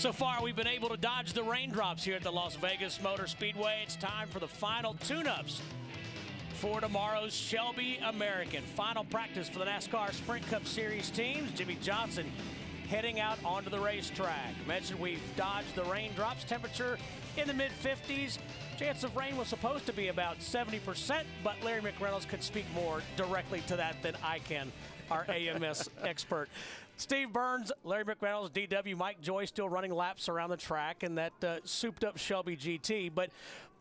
So far, we've been able to dodge the raindrops here at the Las Vegas Motor Speedway. It's time for the final tune-ups for tomorrow's Shelby American. Final practice for the NASCAR Sprint Cup Series teams. Jimmie Johnson heading out onto the racetrack. Mentioned we've dodged the raindrops. Temperature in the mid-50s. Chance of rain was supposed to be about 70%, but Larry McReynolds could speak more directly to that than I can, our AMS expert. Steve Burns, Larry McReynolds, DW, Mike Joy still running laps around the track in that souped-up Shelby GT. But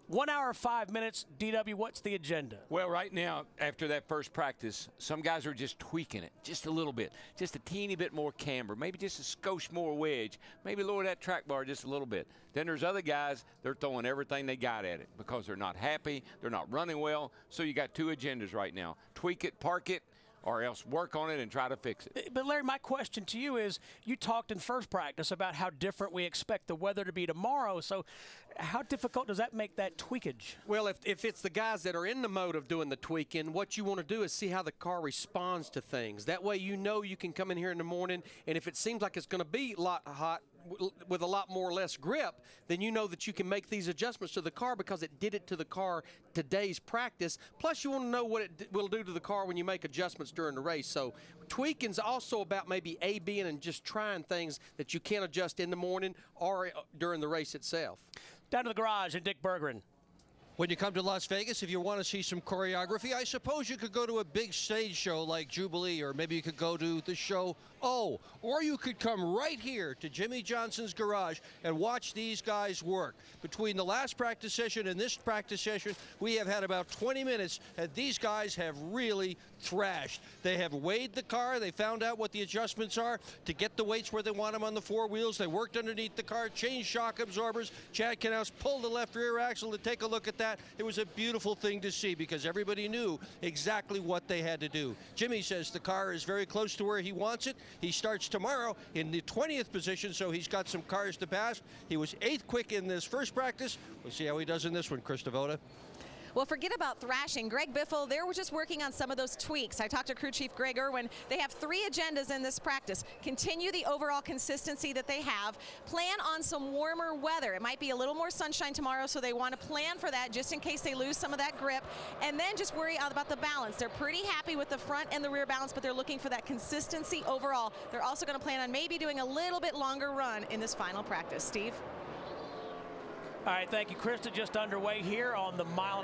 1 hour, 5 minutes. DW, what's the agenda? Well, right now, after that first practice, some guys are just tweaking it just a little bit, just a teeny bit more camber, maybe just a skosh more wedge, maybe lower that track bar just a little bit. Then there's other guys, they're throwing everything they got at it because they're not happy, they're not running well. So you got two agendas right now. Tweak it, park it, or else work on it and try to fix it. But Larry, my question to you is, you talked in first practice about how different we expect the weather to be tomorrow. So how difficult does that make that tweakage? Well, if it's the guys that are in the mode of doing the tweaking, what you want to do is see how the car responds to things. That way you know you can come in here in the morning, and if it seems like it's going to be a lot hot with a lot more or less grip, then you know that you can make these adjustments to the car because it did it to the car today's practice. Plus, you want to know what it will do to the car when you make adjustments during the race. So tweaking's also about maybe A-Bing and just trying things that you can't adjust in the morning or during the race itself. Down to the garage and Dick Berggren. When you come to Las Vegas, if you want to see some choreography, I suppose you could go to a big stage show like Jubilee, or maybe you could go to the show O, or you could come right here to Jimmie Johnson's garage and watch these guys work. Between the last practice session and this practice session, we have had about 20 minutes, and these guys have really thrashed. They have weighed the car. They found out what the adjustments are to get the weights where they want them on the four wheels. They worked underneath the car, changed shock absorbers. Chad Knaus pulled the left rear axle to take a look at that. It was a beautiful thing to see because everybody knew exactly what they had to do. Jimmie says the car is very close to where he wants it. He starts tomorrow in the 20th position, so he's got some cars to pass. He was 8th quick in this first practice. We'll see how he does in this one, Chris Devoda. Well, forget about thrashing. Greg Biffle, they were just working on some of those tweaks. I talked to crew chief Greg Irwin. They have 3 agendas in this practice. Continue the overall consistency that they have. Plan on some warmer weather. It might be a little more sunshine tomorrow, so they want to plan for that just in case they lose some of that grip. And then just worry about the balance. They're pretty happy with the front and the rear balance, but they're looking for that consistency overall. They're also going to plan on maybe doing a little bit longer run in this final practice. Steve? All right, thank you, Krista. Just underway here on the 1.5 mile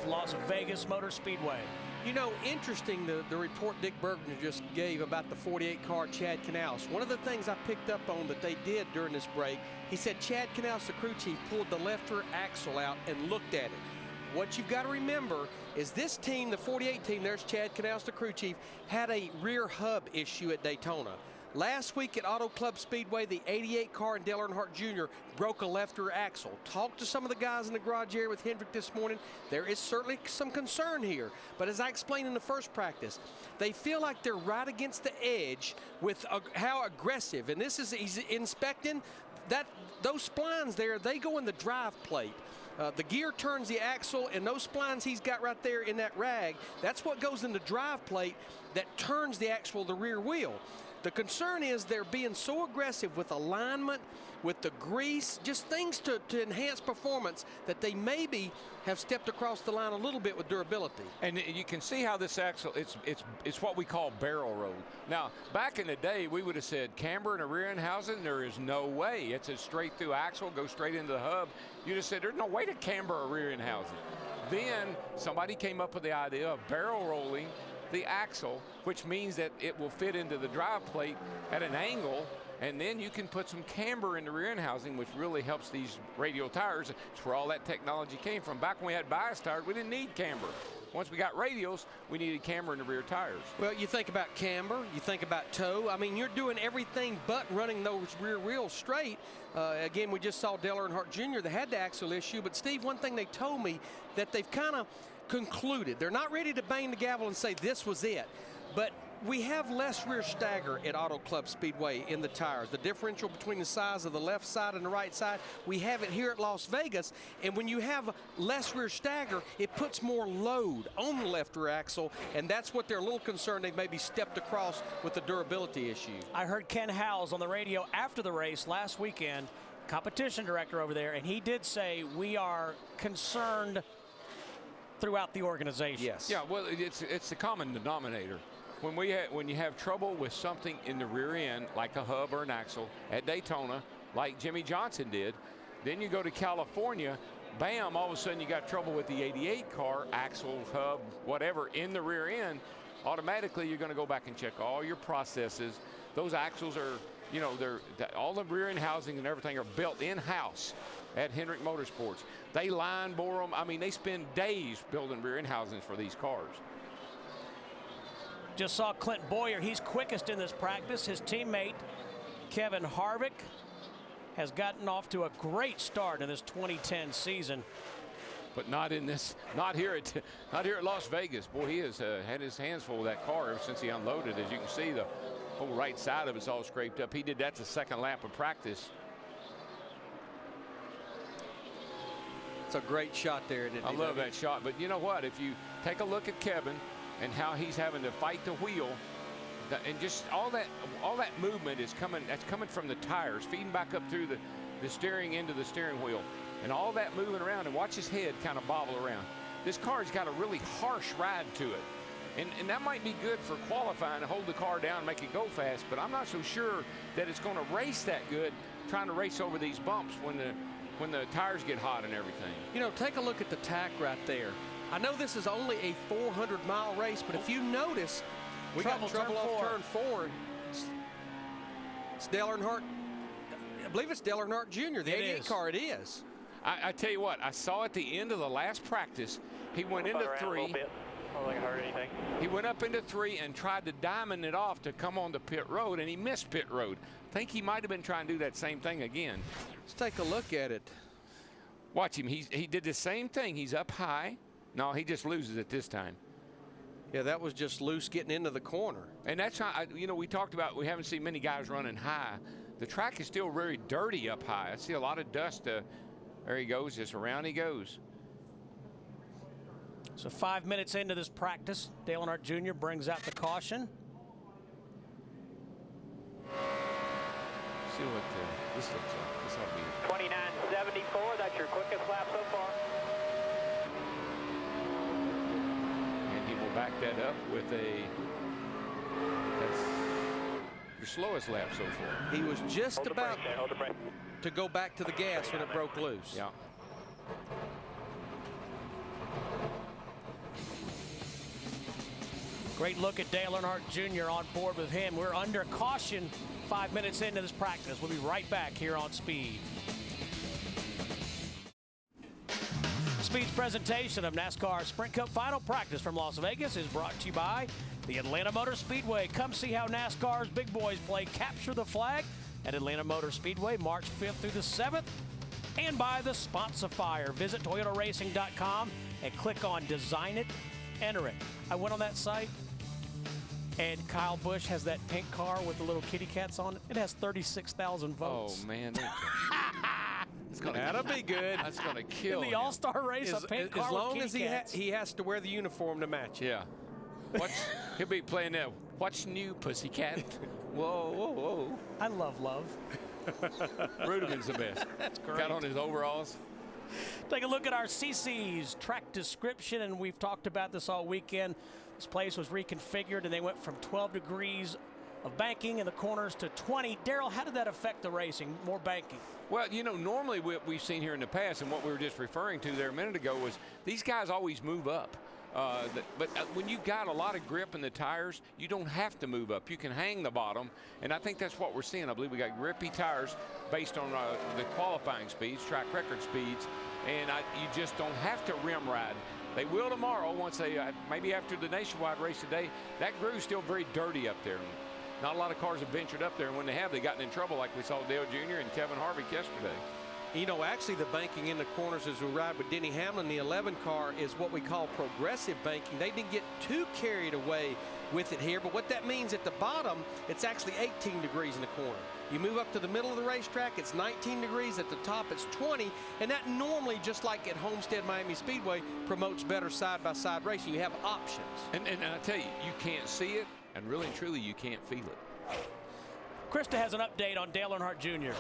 Las Vegas Motor Speedway. You know, interesting the report Dick Berggren just gave about the 48 car Chad Knaus. One of the things I picked up on that they did during this break, he said Chad Knaus, the crew chief, pulled the left rear axle out and looked at it. What you've got to remember is this team, the 48 team, there's Chad Knaus, the crew chief, had a rear hub issue at Daytona. Last week at Auto Club Speedway, the 88 car and Dale Earnhardt Jr. broke a left rear axle. Talked to some of the guys in the garage area with Hendrick this morning. There is certainly some concern here. But as I explained in the first practice, they feel like they're right against the edge with how aggressive. And this is, he's inspecting that those splines there, they go in the drive plate. The gear turns the axle, and those splines he's got right there in that rag, that's what goes in the drive plate that turns the axle of the rear wheel. The concern is they're being so aggressive with alignment, with the grease, just things to enhance performance that they maybe have stepped across the line a little bit with durability. And you can see how this axle, it's what we call barrel roll. Now, back in the day, we would have said camber and a rear end housing, there is no way. It's a straight through axle, goes straight into the hub. You'd have said there's no way to camber a rear end housing. Then somebody came up with the idea of barrel rolling the axle, which means that it will fit into the drive plate at an angle, and then you can put some camber in the rear end housing, which really helps these radial tires. It's where all that technology came from. Back when we had bias tires, we didn't need camber. Once we got radials, we needed camber in the rear tires. Well, you think about camber, you think about toe. I mean, you're doing everything but running those rear wheels straight. Again, we just saw Dale Earnhardt Jr. that had the axle issue. But, Steve, one thing they told me that they've kind of concluded. They're not ready to bang the gavel and say this was it. But we have less rear stagger at Auto Club Speedway in the tires. The differential between the size of the left side and the right side, we have it here at Las Vegas. And when you have less rear stagger, it puts more load on the left rear axle, and that's what they're a little concerned they've maybe stepped across with the durability issue. I heard Ken Howes on the radio after the race last weekend. competition director over there, and he did say we are concerned throughout the organization. Yes. Yeah, well, it's the common denominator. When you have trouble with something in the rear end, like a hub or an axle at Daytona, like Jimmy Johnson did, then you go to California, bam, all of a sudden you got trouble with the 88 car, axle, hub, whatever, in the rear end. Automatically, you're going to go back and check all your processes. Those axles are, you know, all the rear end housing and everything are built in-house at Hendrick Motorsports. They line bore them. I mean, they spend days building rear end housings for these cars. Just saw Clint Boyer. He's quickest in this practice. His teammate, Kevin Harvick, has gotten off to a great start in this 2010 season. But not here at Las Vegas. Boy, he has had his hands full with that car ever since he unloaded. As you can see, the whole right side of it's all scraped up. He did that the second lap of practice. It's a great shot there. I love that shot. But you know what? If you take a look at Kevin and how he's having to fight the wheel, and just all that movement is coming. That's coming from the tires, feeding back up through the steering into the steering wheel. And all that moving around, and watch his head kind of bobble around. This car's got a really harsh ride to it. And that might be good for qualifying to hold the car down and make it go fast, but I'm not so sure that it's going to race that good trying to race over these bumps when the tires get hot and everything. You know, take a look at the tack right there. I know this is only a 400-mile race, but if you notice, we got trouble off turn 4. It's Dale Earnhardt. I believe it's Dale Earnhardt Jr., the 88 car. It is. I tell you what, I saw at the end of the last practice, he went into 3. I don't think I heard anything. He went up into 3 and tried to diamond it off to come on to pit road, and he missed pit road. I think he might have been trying to do that same thing again. Let's take a look at it. Watch him. He did the same thing. He's up high. No, he just loses it this time. Yeah, that was just loose getting into the corner. And that's how, you know, we talked about we haven't seen many guys running high. The track is still very dirty up high. I see a lot of dust. There he goes, just around he goes. So 5 minutes into this practice, Dale Earnhardt Jr. brings out the caution. See what this looks like. This ought to be 29.74. That's your quickest lap so far. And he will back that up with that's your slowest lap so far. He was just Hold about hold the brake. to go back to the gas when it broke loose. Yeah. Great look at Dale Earnhardt Jr. on board with him. We're under caution 5 minutes into this practice. We'll be right back here on Speed. Speed's presentation of NASCAR Sprint Cup Final Practice from Las Vegas is brought to you by the Atlanta Motor Speedway. Come see how NASCAR's big boys play Capture the Flag at Atlanta Motor Speedway March 5th through the 7th. And by the Sponsifier. Visit ToyotaRacing.com and click on Design It, Enter It. I went on that site, and Kyle Busch has that pink car with the little kitty cats on it. It has 36,000 votes. Oh, man. That'll be good. That's going to kill In the All-Star race, a pink car as long with as kitty cats. he has to wear the uniform to match it. Yeah. He'll be playing that. What's new, pussycat? Whoa, whoa, whoa. I love love. Rudiman's the best. That's great. Got on his overalls. Take a look at our CC's track description, and we've talked about this all weekend. This place was reconfigured, and they went from 12 degrees of banking in the corners to 20. Darrell, how did that affect the racing? More banking? Well, you know, normally what we've seen here in the past, and what we were just referring to there a minute ago, was these guys always move up. But when you've got a lot of grip in the tires, you don't have to move up. You can hang the bottom, and I think that's what we're seeing. I believe we got grippy tires based on the qualifying speeds, track record speeds, and you just don't have to rim ride. They will tomorrow once they, maybe after the nationwide race today. That groove's still very dirty up there. Not a lot of cars have ventured up there, and when they have, they've gotten in trouble like we saw Dale Jr. and Kevin Harvick yesterday. You know, actually the banking in the corners as we ride with Denny Hamlin, the 11 car, is what we call progressive banking. They didn't get too carried away with it here, but what that means at the bottom, it's actually 18 degrees in the corner. You move up to the middle of the racetrack, it's 19 degrees. At the top, it's 20, and that normally, just like at Homestead Miami Speedway, promotes better side-by-side racing. You have options. And I tell you, you can't see it, and really and truly, you can't feel it. Krista has an update on Dale Earnhardt Jr.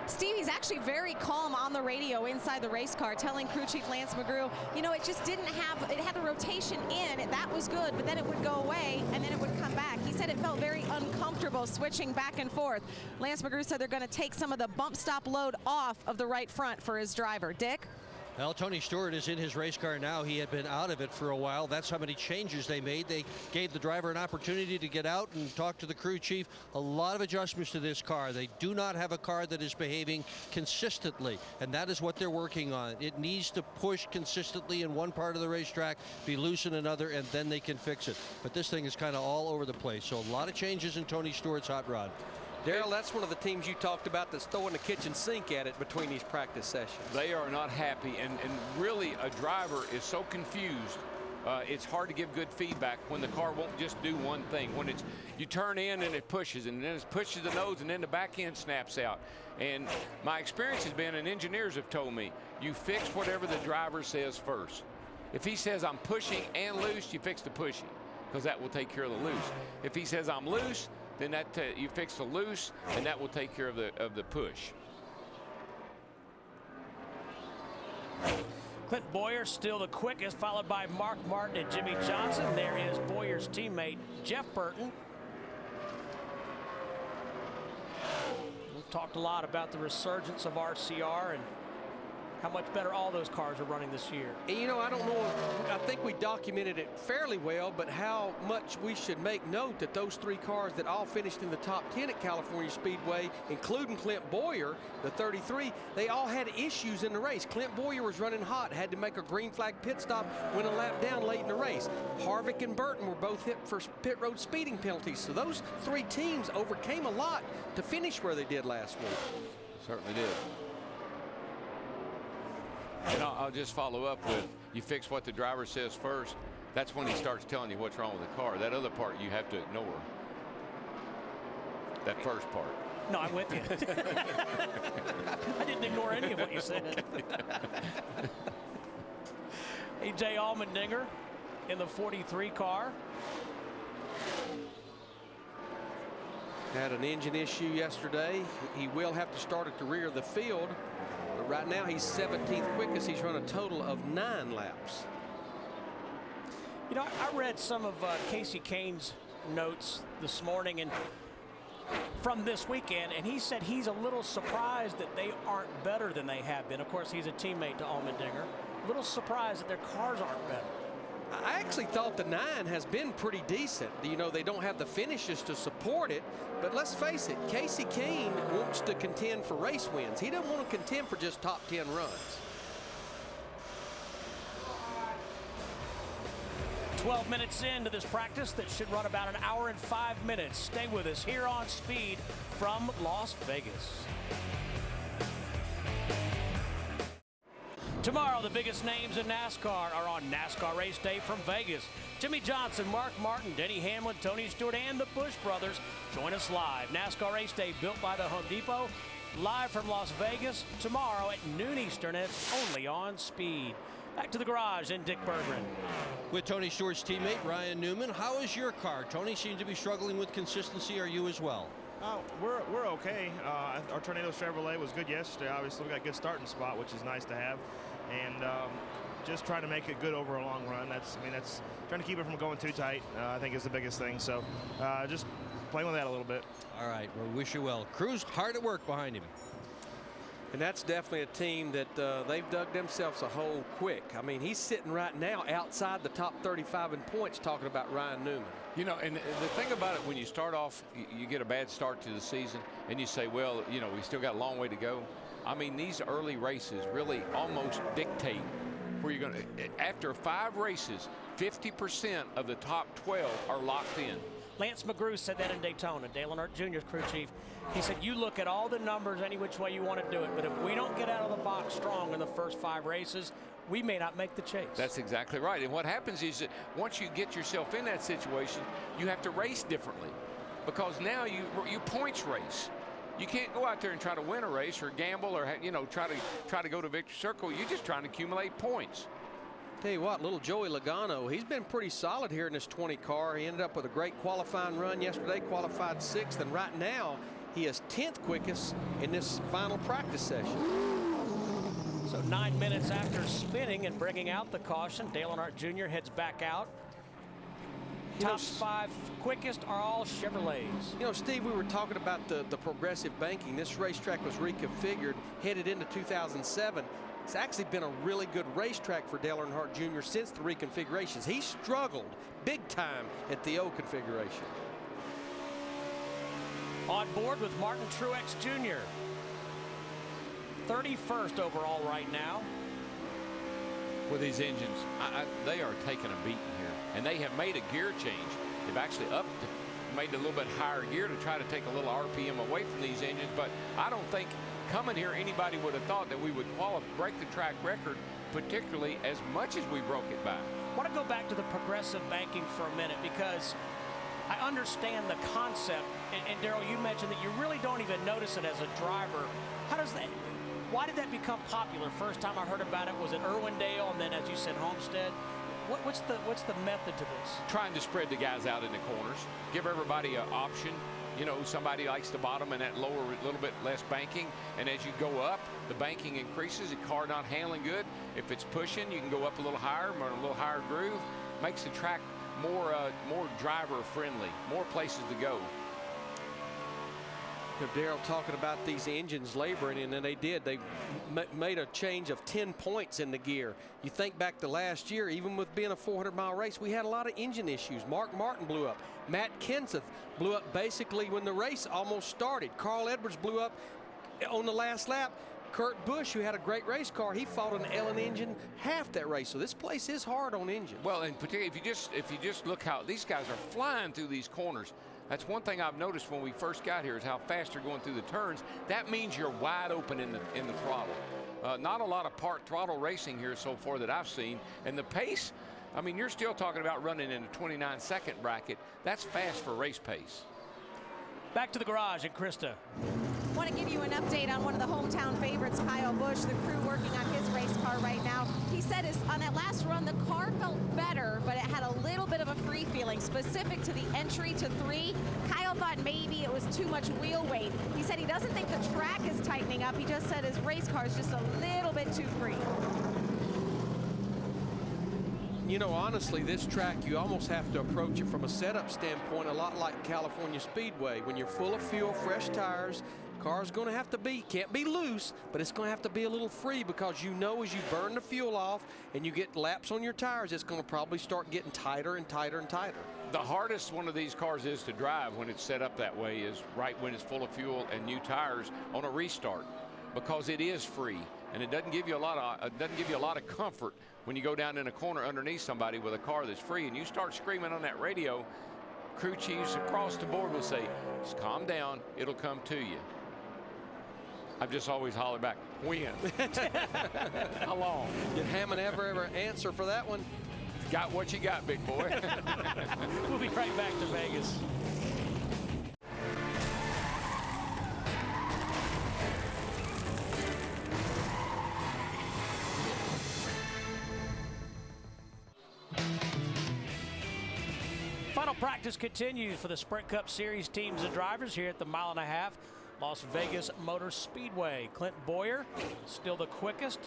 Stevie's actually very calm on the radio inside the race car, telling crew chief Lance McGrew, you know, it just didn't have, it had the rotation in, that was good, but then it would go away and then it would come back. He said it felt very uncomfortable switching back and forth. Lance McGrew said they're going to take some of the bump stop load off of the right front for his driver. Dick? Well, Tony Stewart is in his race car now. He had been out of it for a while. That's how many changes they made. They gave the driver an opportunity to get out and talk to the crew chief. A lot of adjustments to this car. They do not have a car that is behaving consistently, and that is what they're working on. It needs to push consistently in one part of the racetrack, be loose in another, and then they can fix it. But this thing is kind of all over the place. So a lot of changes in Tony Stewart's hot rod. Darrell, that's one of the teams you talked about that's throwing the kitchen sink at it between these practice sessions. They are not happy, and really a driver is so confused. It's hard to give good feedback when the car won't just do one thing. When it's you turn in and it pushes, and then it pushes the nose, and then the back end snaps out. And my experience has been, and engineers have told me, you fix whatever the driver says first. If he says I'm pushing and loose, you fix the pushing, because that will take care of the loose. If he says I'm loose, then that you fix the loose, and that will take care of the push. Clint Bowyer still the quickest, followed by Mark Martin and Jimmy Johnson. There is Bowyer's teammate Jeff Burton. We've talked a lot about the resurgence of RCR and how much better all those cars are running this year. And you know, I don't know, I think we documented it fairly well, but how much we should make note that those three cars that all finished in the top 10 at California Speedway, including Clint Bowyer, the 33, they all had issues in the race. Clint Bowyer was running hot, had to make a green flag pit stop, went a lap down late in the race. Harvick and Burton were both hit for pit road speeding penalties. So those three teams overcame a lot to finish where they did last week. Certainly did. And I'll just follow up with, you fix what the driver says first. That's when he starts telling you what's wrong with the car. That other part you have to ignore. That first part. No, I'm with you. I didn't ignore any of what you said. A.J. Allmendinger in the 43 car. Had an engine issue yesterday. He will have to start at the rear of the field. But right now he's 17th quickest. He's run a total of 9 laps. You know, I read some of Casey Kane's notes this morning and from this weekend, and he said he's a little surprised that they aren't better than they have been. Of course, he's a teammate to Allmendinger. A little surprised that their cars aren't better. I actually thought the 9 has been pretty decent. You know, they don't have the finishes to support it, but let's face it, Casey Kane wants to contend for race wins. He doesn't want to contend for just top 10 runs. 12 minutes into this practice that should run about an hour and 5 minutes. Stay with us here on Speed from Las Vegas. Tomorrow, the biggest names in NASCAR are on NASCAR Race Day from Vegas. Jimmy Johnson, Mark Martin, Denny Hamlin, Tony Stewart, and the Busch brothers join us live. NASCAR Race Day built by the Home Depot, live from Las Vegas tomorrow at noon Eastern, and it's only on Speed. Back to the garage and Dick Berggren. With Tony Stewart's teammate, Ryan Newman. How is your car? Tony seemed to be struggling with consistency. Are you as well? We're okay. Our Tornado Chevrolet was good yesterday. Obviously, we got a good starting spot, which is nice to have. And just trying to make it good over a long run. That's trying to keep it from going too tight, I think is the biggest thing. So just playing with that a little bit. All right, well, wish you well. Crew's hard at work behind him. And that's definitely a team that they've dug themselves a hole quick. I mean, he's sitting right now outside the top 35 in points talking about Ryan Newman. You know, and the thing about it, when you start off, you get a bad start to the season, and you say, well, you know, we still got a long way to go. I mean, these early races really almost dictate where you're going to. After 5 races, 50% of the top 12 are locked in. Lance McGrew said that in Daytona. Dale Earnhardt Jr.'s crew chief. He said, you look at all the numbers any which way you want to do it, but if we don't get out of the box strong in the first 5 races, we may not make the chase. That's exactly right. And what happens is that once you get yourself in that situation, you have to race differently, because now you points race. You can't go out there and try to win a race or gamble or, you know, try to go to victory circle. You're just trying to accumulate points. Tell you what, little Joey Logano, he's been pretty solid here in this 20 car. He ended up with a great qualifying run yesterday, qualified 6th, and right now He is 10th quickest in this final practice session. So 9 minutes after spinning and bringing out the caution, Dale Earnhardt Jr. heads back out. Top 5 quickest are all Chevrolets. You know, Steve, we were talking about the progressive banking. This racetrack was reconfigured, headed into 2007. It's actually been a really good racetrack for Dale Earnhardt Jr. since the reconfigurations. He struggled big time at the old configuration. On board with Martin Truex Jr. 31st overall right now. With these engines, they are taking a beating here, and they have made a gear change. They've actually made a little bit higher gear to try to take a little RPM away from these engines, but I don't think coming here anybody would have thought that we would break the track record, particularly as much as we broke it back. I want to go back to the progressive banking for a minute, because I understand the concept, and Darrell, you mentioned that you really don't even notice it as a driver. How does that, why did that become popular? First time I heard about it was at Irwindale, and then, as you said, Homestead. What's the method to this? Trying to spread the guys out in the corners, give everybody an option. You know, somebody likes the bottom and that lower, a little bit less banking, and as you go up, the banking increases. The car not handling good. If it's pushing, you can go up a little higher, or a little higher groove. Makes the track more driver friendly, more places to go. Darrell talking about these engines laboring, and then they did. They made a change of 10 points in the gear. You think back to last year, even with being a 400-mile race, we had a lot of engine issues. Mark Martin blew up. Matt Kenseth blew up basically when the race almost started. Carl Edwards blew up on the last lap. Kurt Busch, who had a great race car, he fought an Ellen engine half that race. So this place is hard on engines. Well, and particularly if you just look how these guys are flying through these corners. That's one thing I've noticed when we first got here, is how fast you're going through the turns. That means you're wide open in the throttle. Not a lot of part throttle racing here so far that I've seen. And the pace, I mean, you're still talking about running in a 29-second bracket. That's fast for race pace. Back to the garage and Krista. I want to give you an update on one of the hometown favorites, Kyle Busch, the crew working on his race car right now. He said on that last run, the car felt better, but it had a little bit of a free feeling. Specific to the entry to 3, Kyle thought maybe it was too much wheel weight. He said he doesn't think the track is tightening up. He just said his race car is just a little bit too free. You know, honestly, this track, you almost have to approach it from a setup standpoint, a lot like California Speedway. When you're full of fuel, fresh tires, car's going to have to be, can't be loose, but it's going to have to be a little free, because you know as you burn the fuel off and you get laps on your tires, it's going to probably start getting tighter and tighter and tighter. The hardest one of these cars is to drive when it's set up that way is right when it's full of fuel and new tires on a restart, because it is free, and it doesn't give you a lot of comfort when you go down in a corner underneath somebody with a car that's free, and you start screaming on that radio. Crew chiefs across the board will say, just calm down, it'll come to you. I've just always hollered back, when? How long? Did Hammond ever answer for that one? Got what you got, big boy. We'll be right back to Vegas. Final practice continues for the Sprint Cup Series teams and drivers here at the 1.5 mile Las Vegas Motor Speedway. Clint Boyer still the quickest.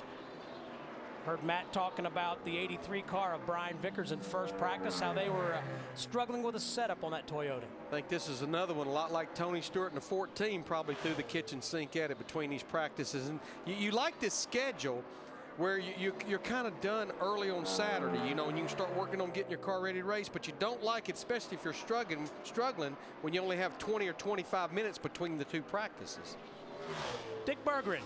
Heard Matt talking about the 83 car of Brian Vickers in first practice, how they were struggling with a setup on that Toyota. I think this is another one, a lot like Tony Stewart in the 14, probably threw the kitchen sink at it between these practices. And you like this schedule where you're kind of done early on Saturday, you know, and you can start working on getting your car ready to race, but you don't like it, especially if you're struggling when you only have 20 or 25 minutes between the 2 practices. Dick Berggren.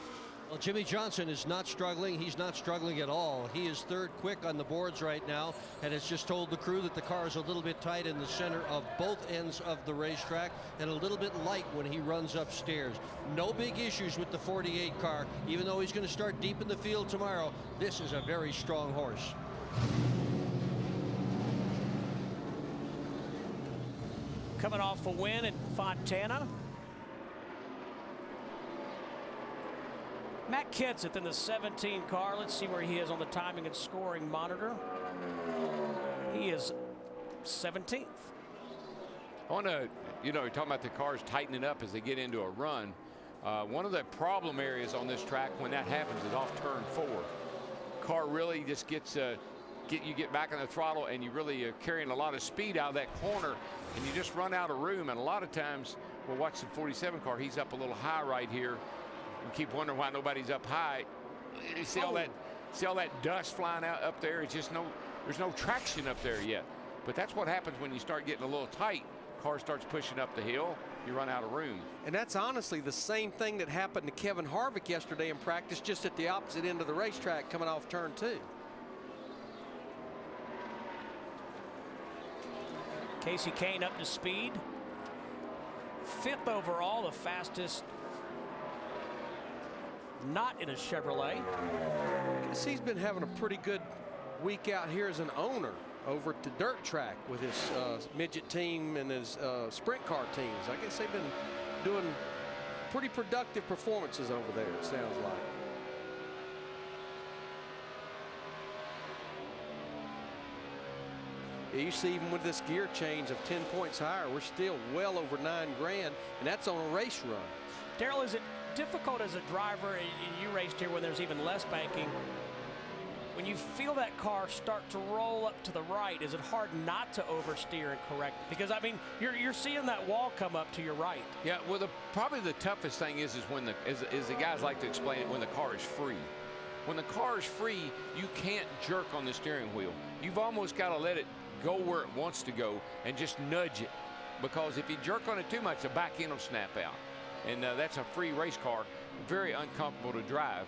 Well, Jimmy Johnson is not struggling. He's not struggling at all. He is 3rd quick on the boards right now, and has just told the crew that the car is a little bit tight in the center of both ends of the racetrack and a little bit light when he runs upstairs. No big issues with the 48 car, even though he's going to start deep in the field tomorrow. This is a very strong horse. Coming off a win at Fontana. Matt Kenseth in the 17 car. Let's see where he is on the timing and scoring monitor. He is 17th. On a, you know, you're talking about the cars tightening up as they get into a run. One of the problem areas on this track when that happens is off turn 4. Car really just gets you get back on the throttle, and you really are carrying a lot of speed out of that corner, and you just run out of room. And a lot of times, we'll watch the 47 car. He's up a little high right here. We keep wondering why nobody's up high. You see all that dust flying out up there. It's just there's no traction up there yet. But that's what happens when you start getting a little tight. Car starts pushing up the hill, you run out of room. And that's honestly the same thing that happened to Kevin Harvick yesterday in practice, just at the opposite end of the racetrack coming off turn 2. Casey Kane up to speed. 5th overall, the fastest not in a Chevrolet. Guess he's been having a pretty good week out here as an owner over at the dirt track with his midget team and his sprint car teams. I guess they've been doing pretty productive performances over there, it sounds like. Yeah, you see, even with this gear change of 10 points higher, we're still well over $9 grand, and that's on a race run. Darrell, is it difficult as a driver, and you raced here when there's even less banking, when you feel that car start to roll up to the right, is it hard not to oversteer and correct? Because, I mean, you're seeing that wall come up to your right. Yeah, well, probably the toughest thing is when the guys like to explain it, when the car is free. When the car is free, you can't jerk on the steering wheel. You've almost got to let it go where it wants to go and just nudge it. Because if you jerk on it too much, the back end will snap out. And that's a free race car. Very uncomfortable to drive.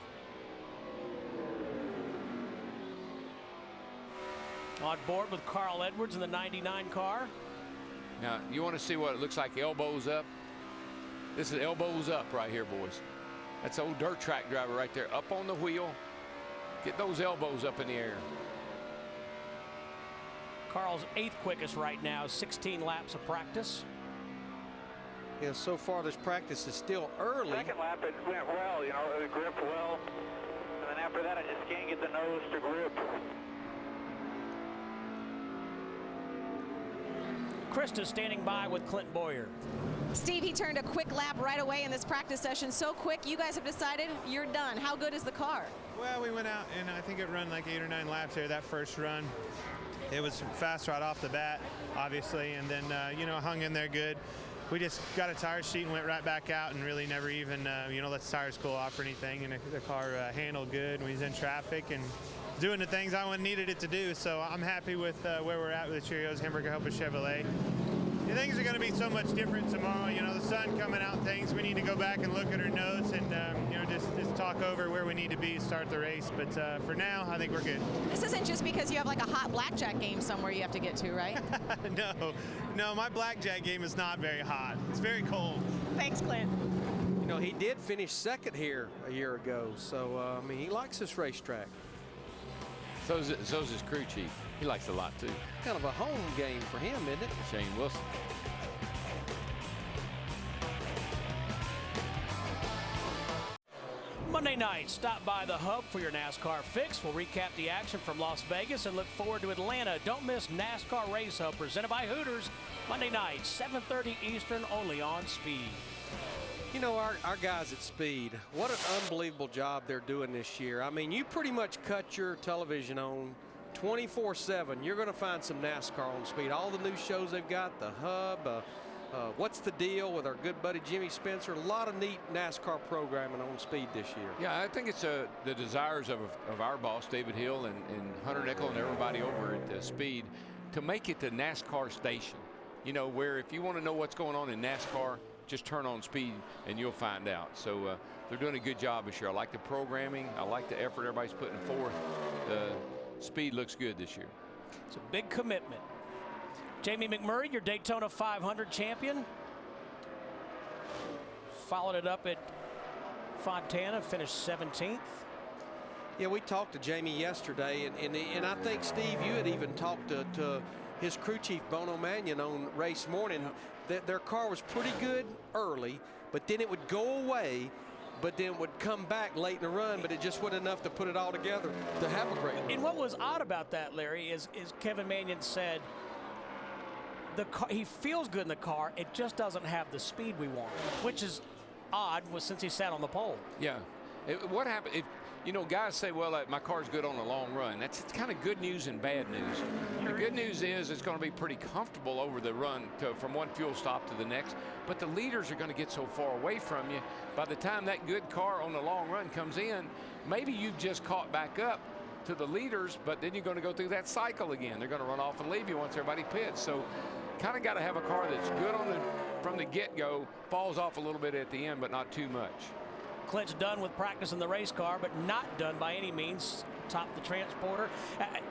On board with Carl Edwards in the 99 car. Now, you want to see what it looks like elbows up? This is elbows up right here, boys. That's the old dirt track driver right there, up on the wheel. Get those elbows up in the air. Carl's 8th quickest right now, 16 laps of practice. Yeah, so far this practice is still early. Second lap, it went well, you know, it gripped well. And then after that, I just can't get the nose to grip. Krista standing by with Clint Boyer. Steve, he turned a quick lap right away in this practice session. So quick, you guys have decided you're done. How good is the car? Well, we went out and I think it ran like 8 or 9 laps there that first run. It was fast right off the bat, obviously, and then, you know, hung in there good. We just got a tire sheet and went right back out and really never even, you know, let the tires cool off or anything. And the car handled good. We was in traffic and doing the things I needed it to do. So I'm happy with where we're at with the Cheerios Hamburger Helper Chevrolet. The things are going to be so much different tomorrow. You know, the sun coming out and things. We need to go back and look at our notes and, you know, just talk over where we need to be to start the race. But for now, I think we're good. This isn't just because you have like a hot blackjack game somewhere you have to get to, right? No, my blackjack game is not very hot. It's very cold. Thanks, Clint. You know, he did finish second here a year ago. So, I mean, he likes this racetrack. So's his crew chief. He likes it a lot, too. Kind of a home game for him, isn't it? Shane Wilson. Monday night, stop by the Hub for your NASCAR fix. We'll recap the action from Las Vegas and look forward to Atlanta. Don't miss NASCAR Race Hub presented by Hooters. Monday night, 7:30 Eastern, only on Speed. You know, our guys at Speed, what an unbelievable job they're doing this year. I mean, you pretty much cut your television on 24/7. You're going to find some NASCAR on Speed. All the new shows they've got, the Hub, What's the Deal with our good buddy Jimmy Spencer. A lot of neat NASCAR programming on Speed this year. Yeah, I think it's the desires of our boss, David Hill, and Hunter Nickel and everybody over at Speed to make it the NASCAR station. You know, where if you want to know what's going on in NASCAR, just turn on Speed and you'll find out. So they're doing a good job this year. I like the programming. I like the effort everybody's putting forth. Speed looks good this year. It's a big commitment. Jamie McMurray, your Daytona 500 champion. Followed it up at Fontana, finished 17th. Yeah, we talked to Jamie yesterday, and I think, Steve, you had even talked to his crew chief, Bono Mannion, on race morning. That their car was pretty good early, but then it would go away, but then it would come back late in the run, but it just wasn't enough to put it all together to have a great run. And what was odd about that, Larry, is Kevin Mannion said, he feels good in the car. It just doesn't have the speed we want, which is odd since he sat on the pole. Yeah. What happened? Guys say, well, my car's good on the long run. It's kind of good news and bad news. The good news is it's going to be pretty comfortable over the run from one fuel stop to the next, but the leaders are going to get so far away from you. By the time that good car on the long run comes in, maybe you've just caught back up to the leaders, but then you're going to go through that cycle again. They're going to run off and leave you once everybody pits. So kind of got to have a car that's good from the get-go, falls off a little bit at the end, but not too much. Clint's done with practice in the race car, but not done by any means atop the transporter.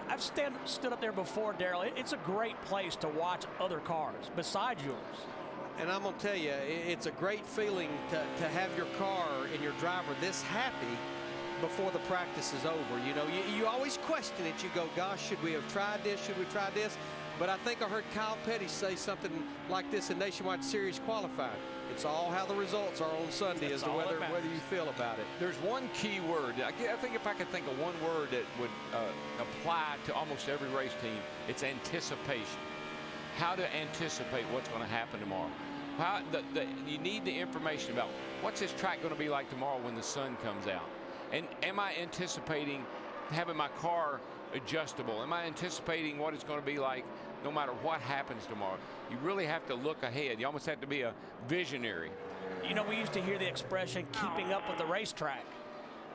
I've stood up there before, Darrell. It's a great place to watch other cars besides yours. And I'm going to tell you, it's a great feeling to have your car and your driver this happy before the practice is over. You know, you always question it. You go, gosh, should we have tried this? Should we try this? But I think I heard Kyle Petty say something like this in Nationwide Series qualifying. It's all how the results are on Sunday as to whether you feel about it. There's one key word. I think if I could think of one word that would apply to almost every race team, it's anticipation. How to anticipate what's going to happen tomorrow. You need the information about what's this track going to be like tomorrow when the sun comes out. And am I anticipating having my car adjustable? Am I anticipating what it's going to be like no matter what happens tomorrow? You really have to look ahead. You almost have to be a visionary. You know, we used to hear the expression keeping up with the racetrack.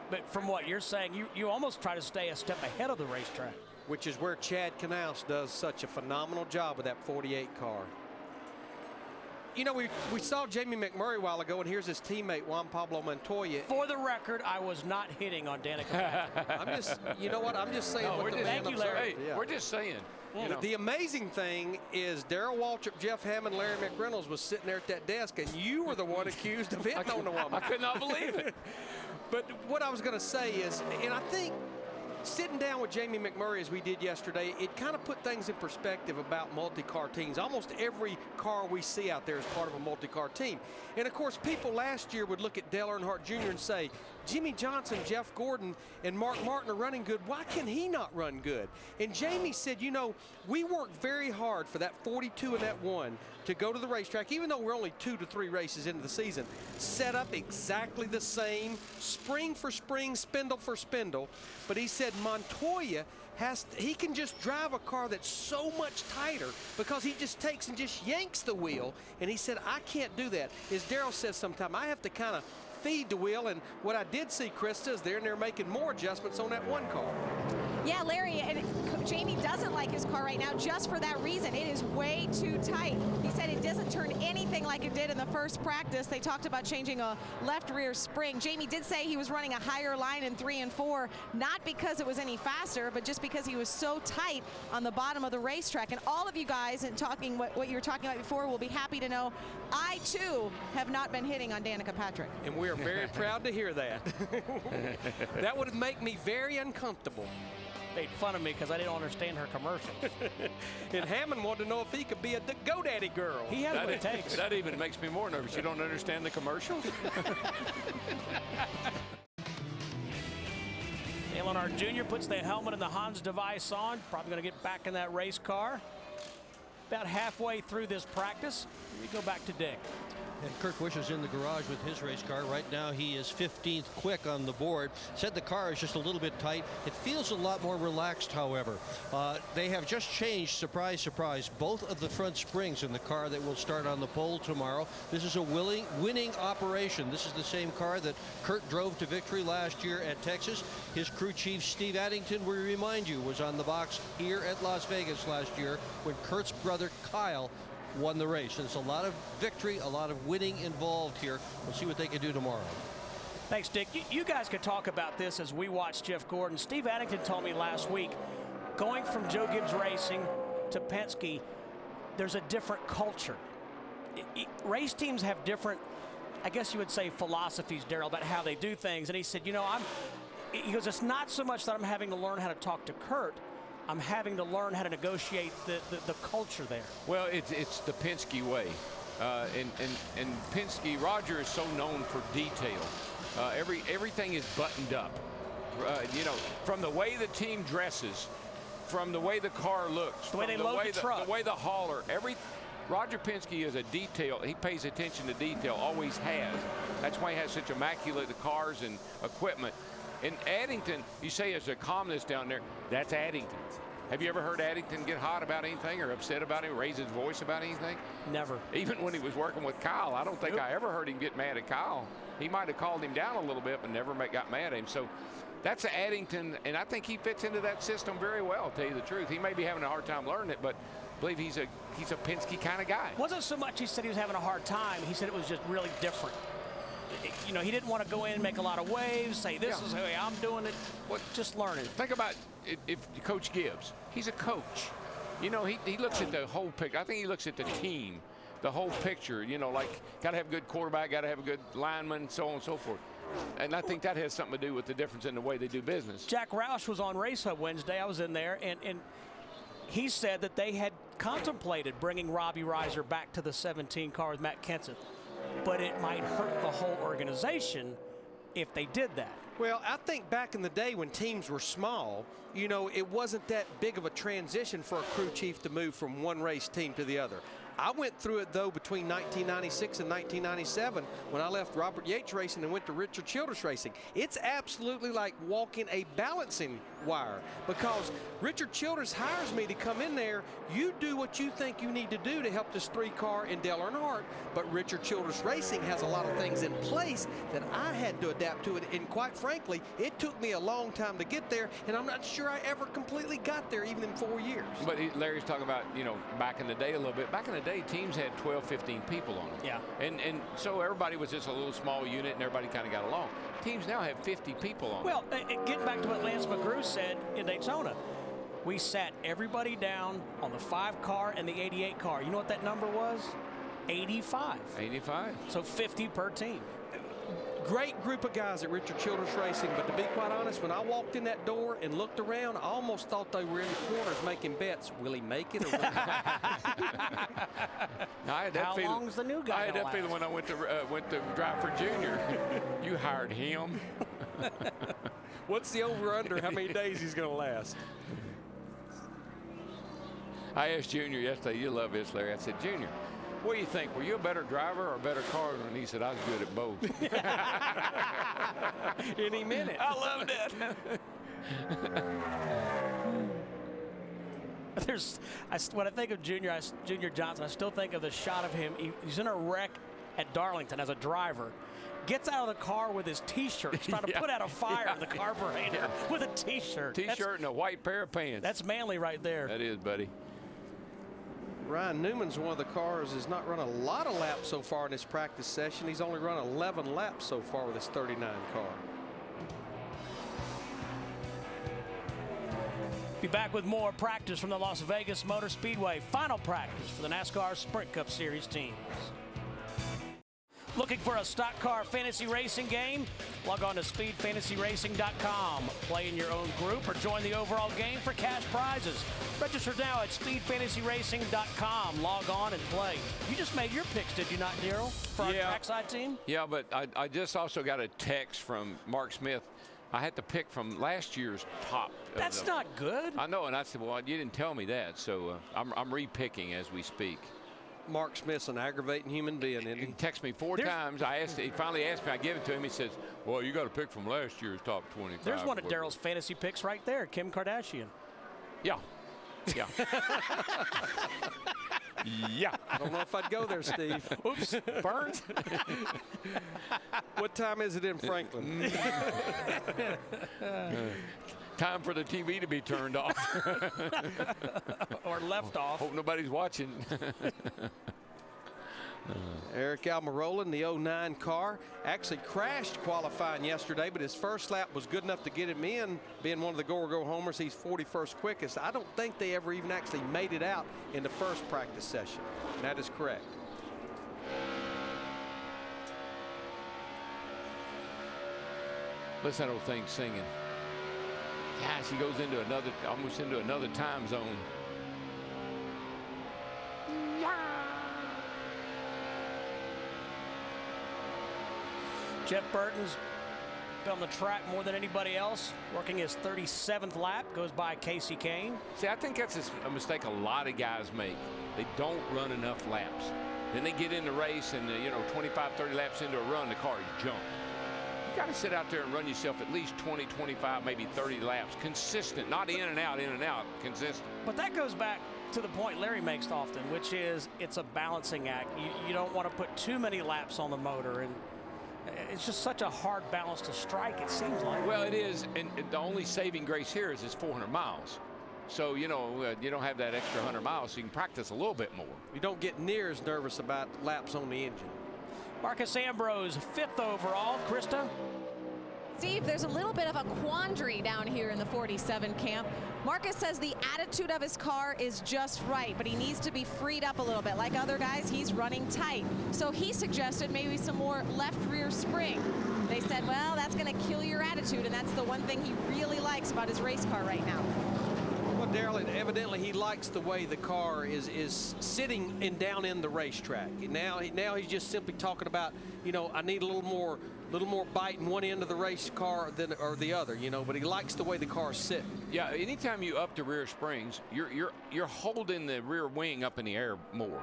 But from what you're saying, you almost try to stay a step ahead of the racetrack. Which is where Chad Knaus does such a phenomenal job with that 48 car. You know, we saw Jamie McMurray a while ago, and here's his teammate, Juan Pablo Montoya. For the record, I was not hitting on Danica. I'm just, you know what, I'm just saying. No, thank you, Larry. Hey, we're just saying. You know. The amazing thing is Darrell Waltrip, Jeff Hammond, Larry McReynolds was sitting there at that desk, and you were the one accused of hitting on the woman. I could not believe it. But what I was going to say is, and I think sitting down with Jamie McMurray as we did yesterday, it kind of put things in perspective about multi-car teams. Almost every car we see out there is part of a multi-car team. And of course, people last year would look at Dale Earnhardt Jr. and say, Jimmy Johnson, Jeff Gordon, and Mark Martin are running good. Why can he not run good? And Jamie said, you know, we worked very hard for that 42 and that 1 to go to the racetrack, even though we're only 2 to 3 races into the season, set up exactly the same, spring for spring, spindle for spindle. But he said Montoya he can just drive a car that's so much tighter because he just takes and just yanks the wheel. And he said, I can't do that. As Darrell says sometime, I have to kind of feed the wheel. And what I did see, Krista, is they're making more adjustments on that one car. Yeah, Larry, and Jamie doesn't like his car right now just for that reason. It is way too tight. He said it doesn't turn anything like it did in the first practice. They talked about changing a left rear spring. Jamie did say he was running a higher line in 3 and 4, not because it was any faster, but just because he was so tight on the bottom of the racetrack. And all of you guys, and talking what you were talking about before, will be happy to know I, too, have not been hitting on Danica Patrick. And we are very proud to hear that. That would make me very uncomfortable. Made fun of me because I didn't understand her commercials. And Hammond wanted to know if he could be a GoDaddy girl. He has what it takes. That even makes me more nervous. You don't understand the commercials? Dale Earnhardt Jr. puts the helmet and the Hans device on. Probably going to get back in that race car. About halfway through this practice, we go back to Dick. And Kurt Busch is in the garage with his race car. Right now he is 15th quick on the board. Said the car is just a little bit tight. It feels a lot more relaxed, however. They have just changed, surprise, surprise, both of the front springs in the car that will start on the pole tomorrow. This is a winning operation. This is the same car that Kurt drove to victory last year at Texas. His crew chief, Steve Addington, we remind you, was on the box here at Las Vegas last year when Kurt's brother Kyle won the race. There's a lot of victory, a lot of winning involved here. We'll see what they can do tomorrow. Thanks, Dick. You guys could talk about this as we watch Jeff Gordon. Steve Addington told me last week, going from Joe Gibbs Racing to Penske, there's a different culture. Race teams have different, I guess you would say, philosophies, Darrell, about how they do things. And he said, you know, he goes, it's not so much that I'm having to learn how to talk to Kurt. I'm having to learn how to negotiate the culture there. Well, it's the Penske way. And Penske, Roger is so known for detail. Everything is buttoned up. You know, from the way the team dresses from the way the car looks, the way they load the truck, the way the hauler, Roger Penske is a detail. He pays attention to detail, always has. That's why he has such immaculate cars and equipment. In Addington, you say there's a calmness down there. That's Addington. Have you ever heard Addington get hot about anything or upset about it, raise his voice about anything? Never. Even when he was working with Kyle, I don't think I ever heard him get mad at Kyle. He might have called him down a little bit, but never got mad at him. So that's Addington, and I think he fits into that system very well, to tell you the truth. He may be having a hard time learning it, but I believe he's a Penske kind of guy. Wasn't so much he said he was having a hard time. He said it was just really different. You know, he didn't want to go in and make a lot of waves, say this is the way I'm doing it. Just learning. Think about if Coach Gibbs. He's a coach. You know, he looks at the whole picture. I think he looks at the team, the whole picture. You know, like got to have a good quarterback, got to have a good lineman, so on and so forth. And I think that has something to do with the difference in the way they do business. Jack Roush was on Race Hub Wednesday. I was in there, and he said that they had contemplated bringing Robbie Reiser back to the 17 car with Matt Kenseth, but it might hurt the whole organization if they did that. Well, I think back in the day when teams were small, you know, it wasn't that big of a transition for a crew chief to move from one race team to the other. I went through it, though, between 1996 and 1997 when I left Robert Yates Racing and went to Richard Childress Racing. It's absolutely like walking a balancing wire because Richard Childress hires me to come in there. You do what you think you need to do to help this 3-car in Dale Earnhardt, but Richard Childress Racing has a lot of things in place that I had to adapt to, and quite frankly, it took me a long time to get there, and I'm not sure I ever completely got there, even in 4 years. But Larry's talking about, you know, back in the day a little bit. Back in the day, teams had 12, 15 people on them. Yeah. And so everybody was just a little small unit, and everybody kind of got along. Teams now have 50 people on them. Well, getting back to what Lance McGrew said in Daytona, we sat everybody down on the 5-car and the 88 car. You know what that number was? 85. 85. So 50 per team. Great group of guys at Richard Childress Racing, but to be quite honest, when I walked in that door and looked around, I almost thought they were in the corners making bets. Will he make it or will he not? How long's the new guy? I had that feeling when I went to drive for Junior. You hired him. What's the over-under? How many days he's going to last? I asked Junior yesterday, you love this, Larry. I said, Junior, what do you think? Were you a better driver or a better car? And he said, I was good at both. Any minute. I loved it. When I think of Junior Johnson, I still think of the shot of him. He's in a wreck at Darlington as a driver. Gets out of the car with his T-shirt. He's trying to put out a fire in the carburetor with a T-shirt. T-shirt and a white pair of pants. That's manly right there. That is, buddy. Ryan Newman's one of the cars has not run a lot of laps so far in this practice session. He's only run 11 laps so far with his 39 car. Be back with more practice from the Las Vegas Motor Speedway. Final practice for the NASCAR Sprint Cup Series teams. Looking for a stock car fantasy racing game? Log on to speedfantasyracing.com. Play in your own group or join the overall game for cash prizes. Register now at speedfantasyracing.com. Log on and play. You just made your picks, did you not, Daryl, for our trackside team? Yeah, but I just also got a text from Mark Smith. I had to pick from last year's top. That's not good. I know, and I said, well, you didn't tell me that, so I'm re-picking as we speak. Mark Smith's an aggravating human being, isn't he? He texted me 4 times. He finally asked me. I give it to him. He says, well, you got to pick from last year's top 25. There's one of Daryl's fantasy picks right there, Kim Kardashian. Yeah. Yeah. Yeah. I don't know if I'd go there, Steve. Oops. Burns? What time is it in Franklin? Time for the TV to be turned off. Or left off. Hope nobody's watching. Eric Almirola in the 09 car actually crashed qualifying yesterday, but his first lap was good enough to get him in. Being one of the go-or-go homers, he's 41st quickest. I don't think they ever even actually made it out in the first practice session. And that is correct. Listen to that old thing singing. Gosh, he goes into almost into another time zone. Jeff Burton's been on the track more than anybody else, working his 37th lap, goes by Casey Kane. See, I think that's a mistake a lot of guys make. They don't run enough laps. Then they get in the race and, 25, 30 laps into a run, the car is junk. You got to sit out there and run yourself at least 20, 25, maybe 30 laps. Consistent, not in and out, consistent. But that goes back to the point Larry makes often, which is it's a balancing act. You don't want to put too many laps on the motor, and it's just such a hard balance to strike, it seems like. Well, it is, and the only saving grace here is it's 400 miles. So, you don't have that extra 100 miles, so you can practice a little bit more. You don't get near as nervous about laps on the engine. Marcus Ambrose, 5th overall. Krista? Steve, there's a little bit of a quandary down here in the 47 camp. Marcus says the attitude of his car is just right, but he needs to be freed up a little bit. Like other guys, he's running tight. So he suggested maybe some more left rear spring. They said, well, that's going to kill your attitude, and that's the one thing he really likes about his race car right now. Well, Darrell, evidently he likes the way the car is sitting and down in the racetrack. Now he's just simply talking about, I need a little more bite in one end of the race car or the other, but he likes the way the car's sitting. Yeah, anytime you up the rear springs, you're holding the rear wing up in the air more.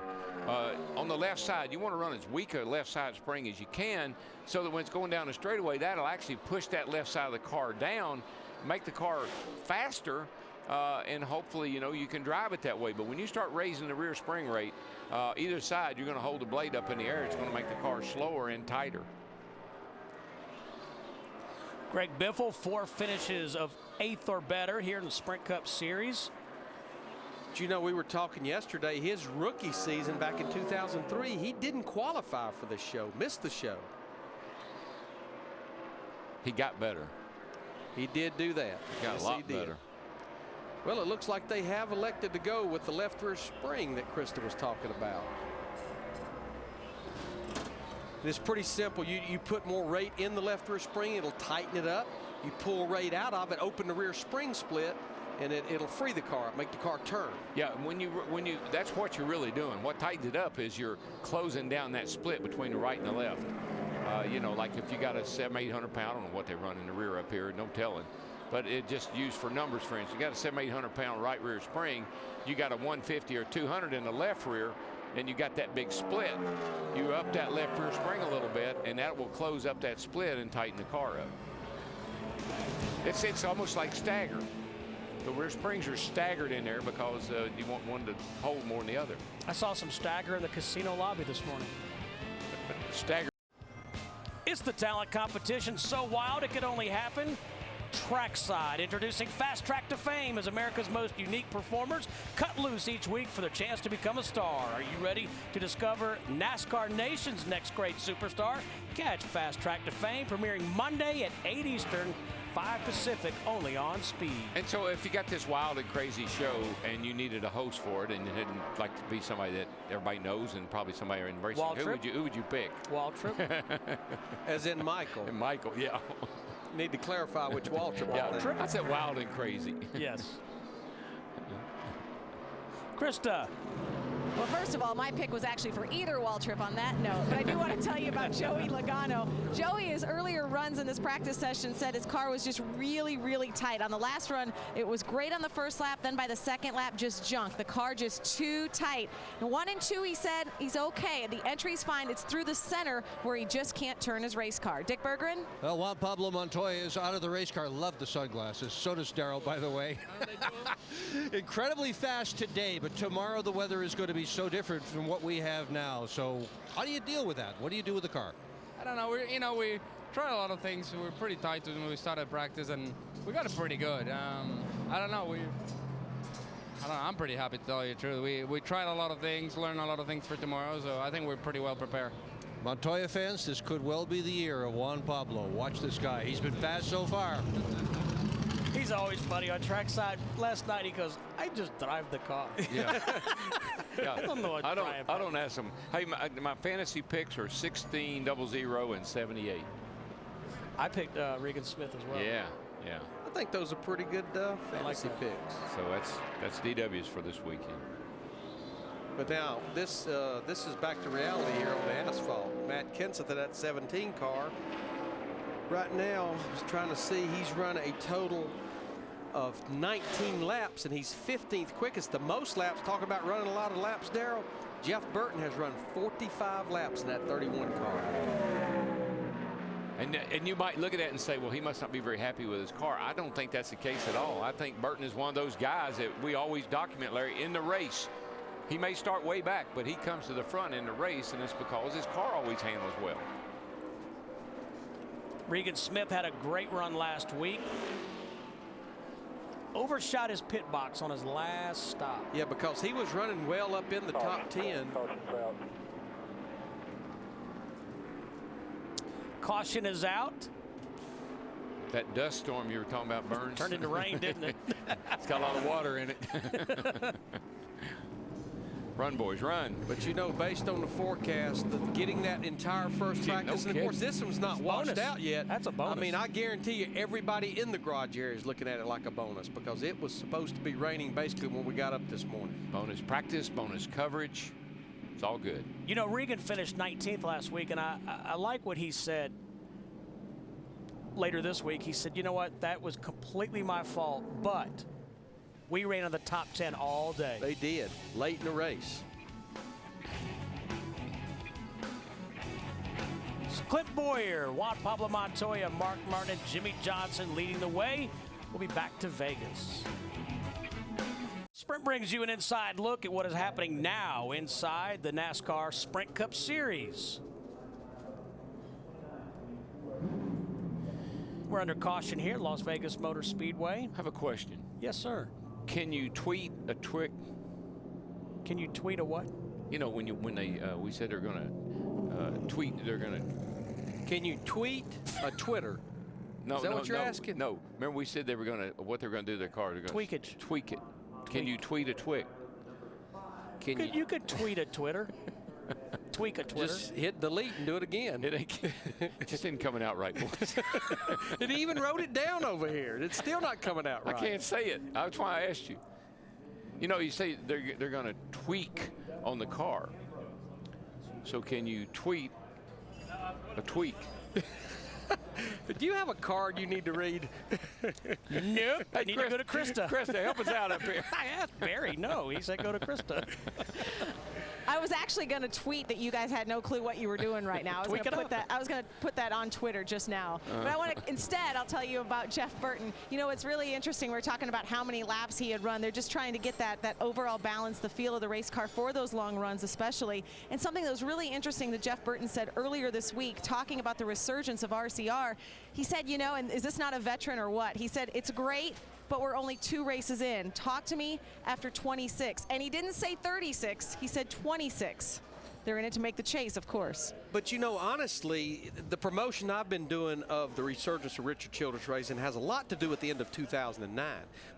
On the left side, you want to run as weak a left side spring as you can, so that when it's going down the straightaway, that'll actually push that left side of the car down, make the car faster, and hopefully, you can drive it that way. But when you start raising the rear spring rate, either side, you're going to hold the blade up in the air. It's going to make the car slower and tighter. Greg Biffle, 4 finishes of 8th or better here in the Sprint Cup Series. But we were talking yesterday, his rookie season back in 2003, he didn't qualify for this show, missed the show. He got better. He did do that. He got a lot better. Well, it looks like they have elected to go with the left rear spring that Krista was talking about. It's pretty simple. You put more rate in the left rear spring, it'll tighten it up. You pull rate out of it, open the rear spring split, and it'll free the car up, make the car turn. Yeah, when you that's what you're really doing. What tightens it up is you're closing down that split between the right and the left. Like if you got a 700-800 pound, I don't know what they run in the rear up here, no telling. But it just used for numbers, for instance. You got a 700-800 pound right rear spring, you got a 150 or 200 in the left rear, and you got that big split. You up that left rear spring a little bit, and that will close up that split and tighten the car up. It's almost like stagger. The rear springs are staggered in there because you want one to hold more than the other. I saw some stagger in the casino lobby this morning. Stagger. It's the talent competition so wild it could only happen trackside. Introducing Fast Track to Fame as America's most unique performers cut loose each week for their chance to become a star. Are you ready to discover NASCAR Nation's next great superstar? Catch Fast Track to Fame premiering Monday at 8 Eastern, 5 Pacific, only on Speed. And so if you got this wild and crazy show and you needed a host for it and you didn't like to be somebody that everybody knows and probably somebody in racing, who would you pick? Waltrip. As in Michael. And Michael, yeah. Need to clarify which Waltrip. Yeah, I said wild and crazy. Yes. Krista. Well, first of all, my pick was actually for either Waltrip on that note, but I do want to tell you about Joey Logano. Joey, his earlier runs in this practice session, said his car was just really, really tight. On the last run, it was great on the first lap, then by the second lap, just junk. The car just too tight. And 1 and 2, he said, he's okay. The entry's fine. It's through the center where he just can't turn his race car. Dick Bergeron? Well, Juan Pablo Montoya is out of the race car. Love the sunglasses. So does Darrell, by the way. Incredibly fast today, but tomorrow the weather is going to be so different from what we have now. So how do you deal with that? What do you do with the car? I don't know. We tried a lot of things. We were pretty tight when we started practice, and we got it pretty good. I don't know. I'm pretty happy to tell you the truth. We tried a lot of things, learned a lot of things for tomorrow, so I think we're pretty well prepared. Montoya fans, this could well be the year of Juan Pablo. Watch this guy. He's been fast so far. He's always funny on trackside. Last night he goes, I just drive the car. Yeah. I don't know what I don't ask him. Hey, my fantasy picks are 16, 00, and 78. I picked Regan Smith as well. Yeah. I think those are pretty good fantasy picks. So that's DW's for this weekend. But now this is back to reality here on the asphalt. Matt Kenseth of that 17 car Right now, I was trying to see, he's run a total of 19 laps, and he's 15th quickest. The most laps, talking about running a lot of laps, Darrell, Jeff Burton has run 45 laps in that 31 car. And you might look at that and say, well, he must not be very happy with his car. I don't think that's the case at all. I think Burton is one of those guys that we always document, Larry, in the race. He may start way back, but he comes to the front in the race, and it's because his car always handles well. Regan Smith had a great run last week. Overshot his pit box on his last stop. Yeah, because he was running well up in the top 10. Caution is out. That dust storm you were talking about, Burns. Turned into rain, didn't it? It's got a lot of water in it. Run, boys, run. But you know, based on the forecast, getting that entire first practice, and of course this one's not washed out yet. That's a bonus. I mean, I guarantee you everybody in the garage area is looking at it like a bonus, because it was supposed to be raining basically when we got up this morning. Bonus practice, bonus coverage. It's all good. You know, Regan finished 19th last week, and I like what he said later this week. He said, you know what, that was completely my fault, but we ran in the top 10 all day. They did, late in the race. Clint Boyer, Juan Pablo Montoya, Mark Martin, Jimmy Johnson leading the way. We'll be back to Vegas. Sprint brings you an inside look at what is happening now inside the NASCAR Sprint Cup Series. We're under caution here at Las Vegas Motor Speedway. I have a question. Yes, sir. Can you tweet a twit? Can you tweet a what? You know, when we said they're going to tweet, they're going to. Can you tweet a Twitter? No, is that no, what you're no, asking? No. Remember we said they were going to, what they're going to do to their car. They're going to tweakage. Tweak it. Can you tweet a twit? You could tweet a Twitter. Tweak a Twitter. Just hit delete and do it again. It just isn't coming out right, boys. It even wrote it down over here. It's still not coming out right. I can't say it. That's why I asked you. You know, you say they're going to tweak on the car. So can you tweet a tweak? But do you have a card you need to read? Nope. I need to go to Krista. Krista, help us out up here. I asked Barry. No, he said go to Krista. I was actually going to tweet that you guys had no clue what you were doing right now. I was going to put that on Twitter just now. But I want to instead, I'll tell you about Jeff Burton. You know, it's really interesting. We're talking about how many laps he had run. They're just trying to get that overall balance, the feel of the race car for those long runs especially. And something that was really interesting that Jeff Burton said earlier this week, talking about the resurgence of RCR, he said, you know, and is this not a veteran or what? He said, it's great, but we're only 2 races in. Talk to me after 26. And he didn't say 36, he said 26. They're in it to make the chase, of course. But you know, honestly, the promotion I've been doing of the resurgence of Richard Childress Racing has a lot to do with the end of 2009.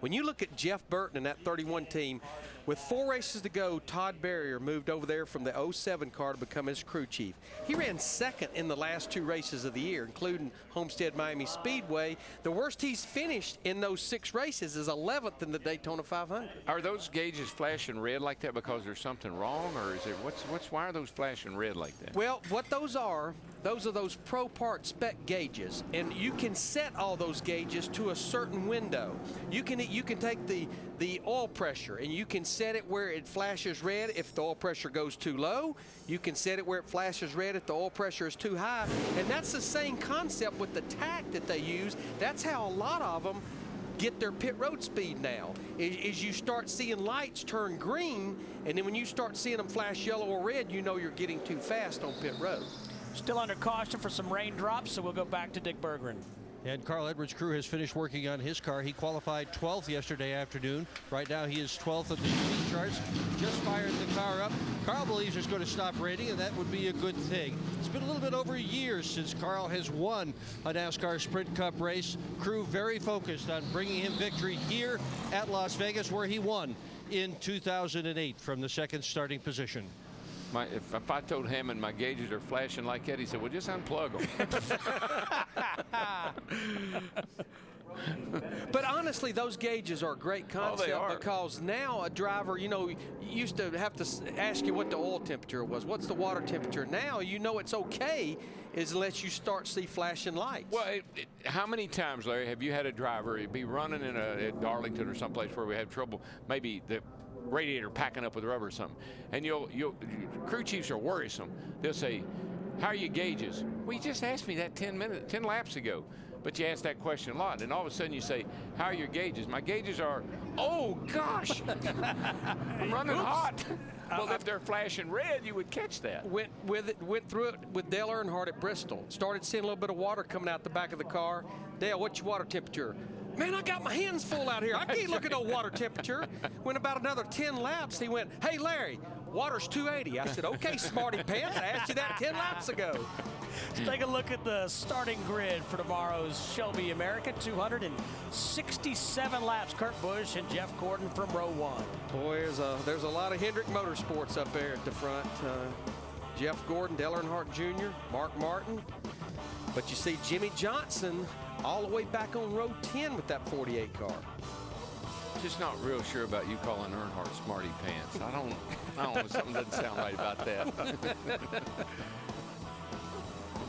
When you look at Jeff Burton and that 31 team, with 4 races to go, Todd Barrier moved over there from the 07 car to become his crew chief. He ran second in the last 2 races of the year, including Homestead Miami Speedway. The worst he's finished in those 6 races is 11th in the Daytona 500. Are those gauges flashing red like that because there's something wrong, or is there why are those flashing red like that? Well, what those are those pro part spec gauges, and you can set all those gauges to a certain window. You can take the oil pressure and you can set it where it flashes red if the oil pressure goes too low. You can set it where it flashes red if the oil pressure is too high. And that's the same concept with the tack that they use. That's how a lot of them get their pit road speed now, is you start seeing lights turn green, and then when you start seeing them flash yellow or red, you know you're getting too fast on pit road. Still under caution for some raindrops, so we'll go back to Dick Berggren. And Carl Edwards' crew has finished working on his car. He qualified 12th yesterday afternoon. Right now he is 12th at the speed charts. Just fired the car up. Carl believes it's going to stop raining, and that would be a good thing. It's been a little bit over a year since Carl has won a NASCAR Sprint Cup race. Crew very focused on bringing him victory here at Las Vegas, where he won in 2008 from the 2nd starting position. If I told Hammond my gauges are flashing like that, he said, well, just unplug them. But honestly, those gauges are a great concept because now a driver, you know, used to have to ask you what the oil temperature was, what's the water temperature. Now you know it's okay unless you start see flashing lights. Well, how many times, Larry, have you had a driver be running in at Darlington or someplace where we have trouble, maybe the radiator packing up with rubber or something, and crew chiefs are worrisome. They'll say, how are your gauges? Well, you just asked me that 10 laps ago. But you ask that question a lot, and all of a sudden you say, how are your gauges? My gauges are, oh gosh, I'm running hot. Well, if they're flashing red, you would catch that. Went through it with Dale Earnhardt at Bristol. Started seeing a little bit of water coming out the back of the car. Dale, what's your water temperature? Man, I got my hands full out here. I can't look at no water temperature. Went about another 10 laps. He went, hey, Larry, water's 280. I said, okay, smarty pants. I asked you that 10 laps ago. Let's take a look at the starting grid for tomorrow's Shelby America. 267 laps. Kurt Busch and Jeff Gordon from row 1. Boy, there's a lot of Hendrick Motorsports up there at the front. Jeff Gordon, Dale Earnhardt Jr., Mark Martin. But you see Jimmy Johnson all the way back on row 10 with that 48 car. Just not real sure about you calling Earnhardt smarty pants. I don't know, something doesn't sound right about that.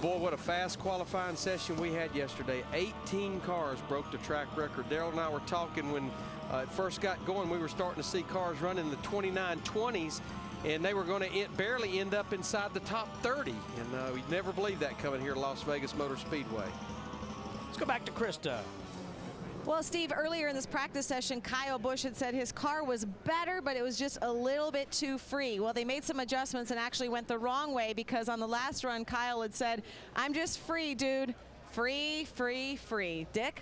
Boy, what a fast qualifying session we had yesterday. 18 cars broke the track record. Darrell and I were talking when it first got going. We were starting to see cars running the 29-20s, and they were going to barely end up inside the top 30. And we'd never believe that coming here to Las Vegas Motor Speedway. Let's go back to Krista. Well, Steve, earlier in this practice session, Kyle Busch had said his car was better, but it was just a little bit too free. Well, they made some adjustments and actually went the wrong way because on the last run, Kyle had said, I'm just free, dude. Free, free, free. Dick?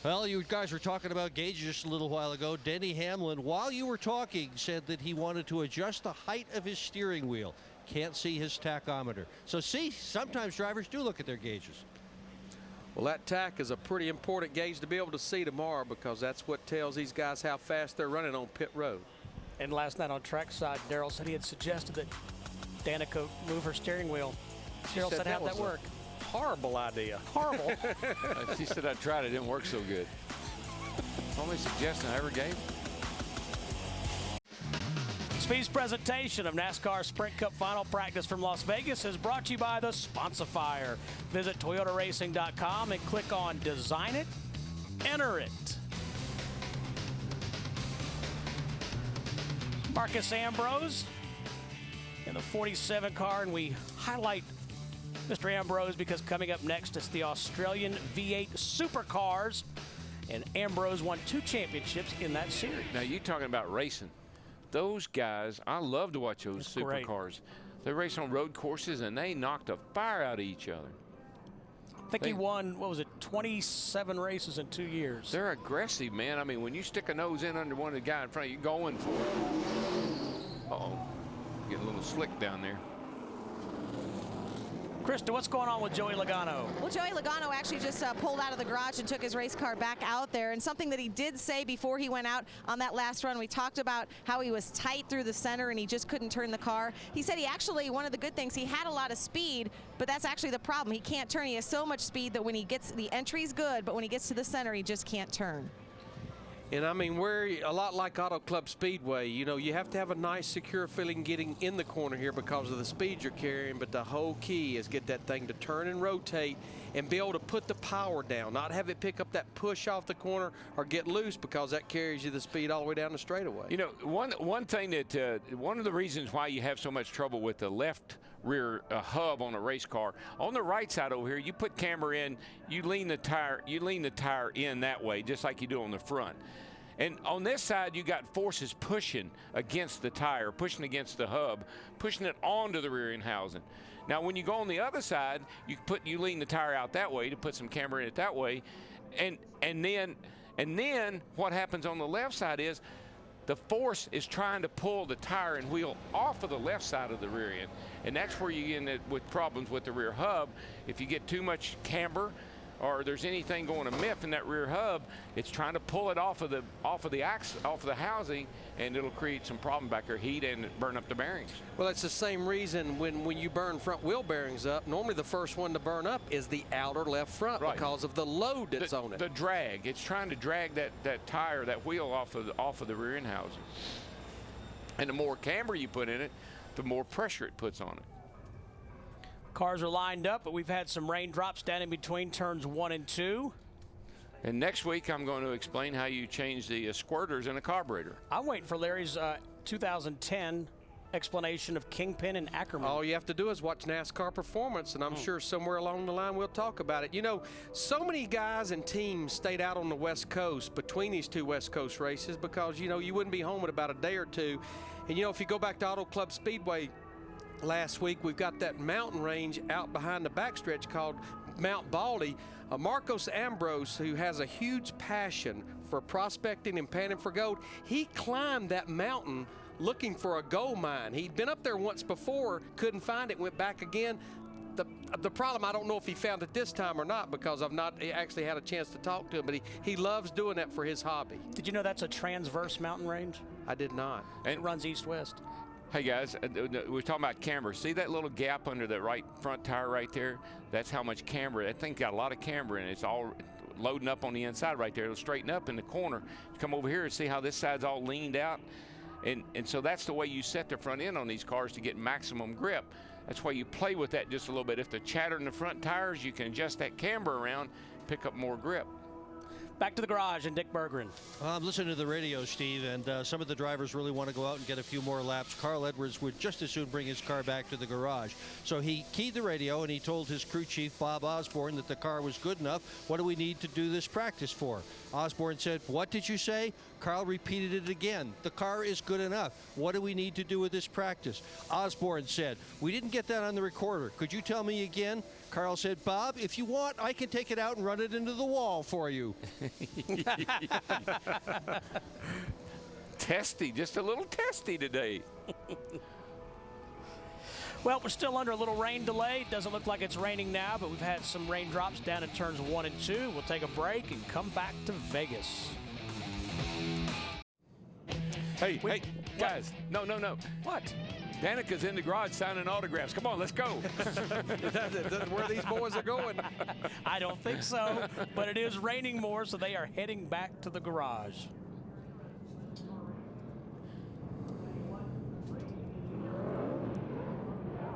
Well, you guys were talking about gauges just a little while ago. Denny Hamlin, while you were talking, said that he wanted to adjust the height of his steering wheel. Can't see his tachometer. So see, sometimes drivers do look at their gauges. Well, that tach is a pretty important gauge to be able to see tomorrow because that's what tells these guys how fast they're running on pit road. And last night on trackside, Darrell said he had suggested that Danica move her steering wheel. Darrell said, how'd that work? Horrible idea. Horrible. She said, I tried it. It didn't work so good. Only suggestion I ever gave. Speed's presentation of NASCAR Sprint Cup Final Practice from Las Vegas is brought to you by the Sponsifier. Visit ToyotaRacing.com and click on Design It, Enter It. Marcus Ambrose in the 47 car, and we highlight Mr. Ambrose because coming up next is the Australian V8 Supercars, and Ambrose won 2 championships in that series. Now, you talking about racing. Those guys, I love to watch those supercars. They race on road courses, and they knock the fire out of each other. I think he won, what was it, 27 races in 2 years. They're aggressive, man. I mean, when you stick a nose in under one of the guy in front of you, going for it. Uh-oh. Getting a little slick down there. Krista, what's going on with Joey Logano? Well, Joey Logano actually just pulled out of the garage and took his race car back out there. And something that he did say before he went out on that last run, we talked about how he was tight through the center and he just couldn't turn the car. He said he actually, one of the good things, he had a lot of speed, but that's actually the problem. He can't turn. He has so much speed that when he gets, the entry's good, but when he gets to the center, he just can't turn. And I mean, we're a lot like Auto Club Speedway. You know, you have to have a nice, secure feeling getting in the corner here because of the speed you're carrying. But the whole key is get that thing to turn and rotate and be able to put the power down, not have it pick up that push off the corner or get loose because that carries you the speed all the way down the straightaway. You know, one thing that one of the reasons why you have so much trouble with the left rear hub on a race car, on the right side over here, you put camber in, you lean the tire in that way, just like you do on the front. And on this side, you got forces pushing against the tire, pushing against the hub, pushing it onto the rear end housing. Now, when you go on the other side, you lean the tire out that way to put some camber in it that way, and then what happens on the left side is the force is trying to pull the tire and wheel off of the left side of the rear end, and that's where you get in with problems with the rear hub. If you get too much camber or there's anything going amiss in that rear hub, it's trying to pull it off of the housing, and it'll create some problem back there, heat, and burn up the bearings. Well, it's the same reason when you burn front wheel bearings up, normally the first one to burn up is the outer left front because of the load that's on it. The drag. It's trying to drag that tire, that wheel off of the rear end housing. And the more camber you put in it, the more pressure it puts on it. Cars are lined up, but we've had some raindrops standing between turns 1 and 2. And next week, I'm going to explain how you change the squirters in a carburetor. I'm waiting for Larry's 2010 explanation of Kingpin and Ackerman. All you have to do is watch NASCAR Performance, and I'm sure somewhere along the line we'll talk about it. You know, so many guys and teams stayed out on the West Coast between these two West Coast races because, you know, you wouldn't be home in about a day or two. And, you know, if you go back to Auto Club Speedway last week, we've got that mountain range out behind the backstretch called Mount Baldy. Marcos Ambrose, who has a huge passion for prospecting and panning for gold, he climbed that mountain looking for a gold mine. He'd been up there once before, couldn't find it, went back again. The problem, I don't know if he found it this time or not because I've not actually had a chance to talk to him, but he loves doing that for his hobby. Did you know that's a transverse mountain range? I did not. And it runs east-west. Hey guys, we're talking about camber. See that little gap under the right front tire right there? That's how much camber. That thing got a lot of camber in it. It's all loading up on the inside right there. It'll straighten up in the corner. Come over here and see how this side's all leaned out. And so that's the way you set the front end on these cars to get maximum grip. That's why you play with that just a little bit. If the chatter in the front tires, you can adjust that camber around, pick up more grip. Back to the garage and Dick Berggren. I'm listening to the radio, Steve, and some of the drivers really want to go out and get a few more laps. Carl Edwards would just as soon bring his car back to the garage. So he keyed the radio and he told his crew chief, Bob Osborne, that the car was good enough. What do we need to do this practice for? Osborne said, what did you say? Carl repeated it again. The car is good enough. What do we need to do with this practice? Osborne said, we didn't get that on the recorder. Could you tell me again? Carl said, Bob, if you want, I can take it out and run it into the wall for you. Testy, just a little testy today. Well, we're still under a little rain delay. Doesn't look like it's raining now, but we've had some raindrops down in turns 1 and 2. We'll take a break and come back to Vegas. Hey, guys, no. What? Danica's in the garage signing autographs. Come on, let's go. That's where these boys are going. I don't think so, but it is raining more, so they are heading back to the garage.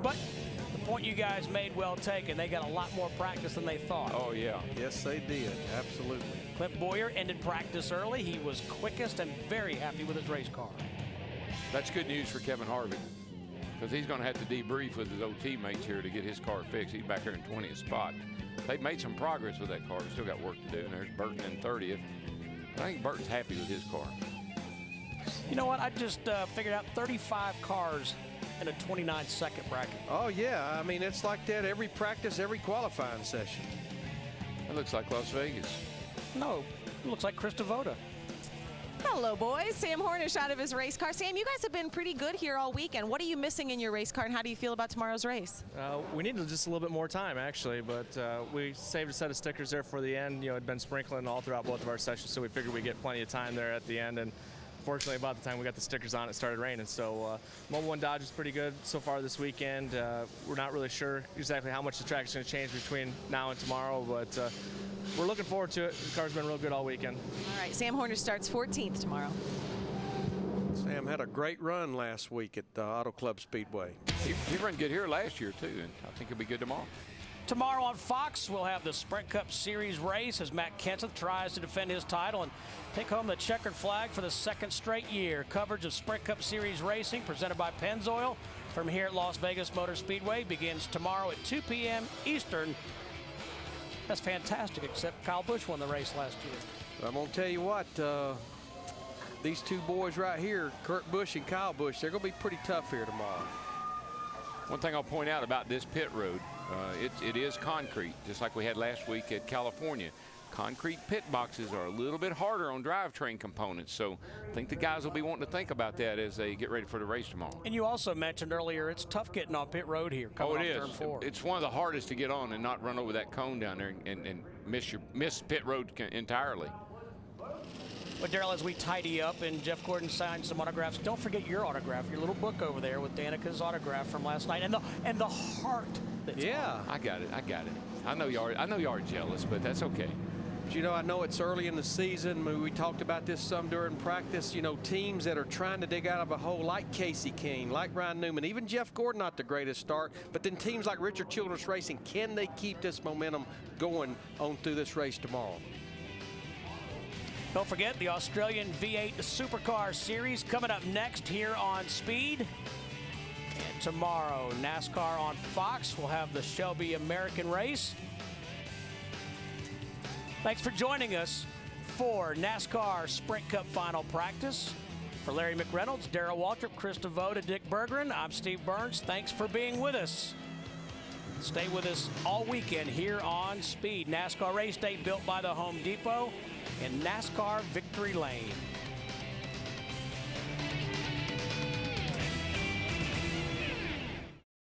But the point you guys made, well taken. They got a lot more practice than they thought. Oh, yeah. Yes, they did. Absolutely. Clint Boyer ended practice early. He was quickest and very happy with his race car. That's good news for Kevin Harvick, because he's going to have to debrief with his old teammates here to get his car fixed. He's back here in 20th spot. They've made some progress with that car. Still got work to do, and there's Burton in 30th. I think Burton's happy with his car. You know what? I just figured out 35 cars in a 29-second bracket. Oh, yeah. I mean, it's like that every practice, every qualifying session. That looks like Las Vegas. No, it looks like Chris Devoda. Hello, boys. Sam Hornish out of his race car. Sam, you guys have been pretty good here all weekend. What are you missing in your race car, and how do you feel about tomorrow's race? We needed just a little bit more time, actually, but we saved a set of stickers there for the end. You know, it'd been sprinkling all throughout both of our sessions, so we figured we'd get plenty of time there at the end. And fortunately, about the time we got the stickers on, it started raining. So Mobile One Dodge is pretty good so far this weekend. We're not really sure exactly how much the track is going to change between now and tomorrow, but we're looking forward to it. The car's been real good all weekend. All right, Sam Hornish starts 14th tomorrow. Sam had a great run last week at Auto Club Speedway. He ran good here last year, too, and I think he'll be good tomorrow. Tomorrow on Fox, we'll have the Sprint Cup Series race as Matt Kenseth tries to defend his title and take home the checkered flag for the second straight year. Coverage of Sprint Cup Series racing presented by Pennzoil from here at Las Vegas Motor Speedway begins tomorrow at 2 p.m. Eastern. That's fantastic, except Kyle Busch won the race last year. I'm going to tell you what, these two boys right here, Kurt Busch and Kyle Busch, they're going to be pretty tough here tomorrow. One thing I'll point out about this pit road, it is concrete, just like we had last week at California. Concrete pit boxes are a little bit harder on drivetrain components, so I think the guys will be wanting to think about that as they get ready for the race tomorrow. And you also mentioned earlier it's tough getting on pit road here. Oh, it is. It's one of the hardest to get on and not run over that cone down there and miss pit road entirely. But Darrell, as we tidy up and Jeff Gordon signs some autographs, don't forget your autograph, your little book over there with Danica's autograph from last night, and the heart. That's Yeah, I got it. I know you are jealous, but that's okay. but, you know, I know it's early in the season. We talked about this some during practice. You know, teams that are trying to dig out of a hole, like Casey King, like Ryan Newman, even Jeff Gordon, not the greatest start. But then teams like Richard Childress Racing, can they keep this momentum going on through this race tomorrow? Don't forget the Australian V8 Supercar Series coming up next here on Speed. And tomorrow, NASCAR on Fox will have the Shelby American race. Thanks for joining us for NASCAR Sprint Cup Final Practice. For Larry McReynolds, Darrell Waltrip, Chris DeVoe, Dick Bergeron, I'm Steve Burns. Thanks for being with us. Stay with us all weekend here on Speed. NASCAR race day built by the Home Depot in NASCAR Victory Lane.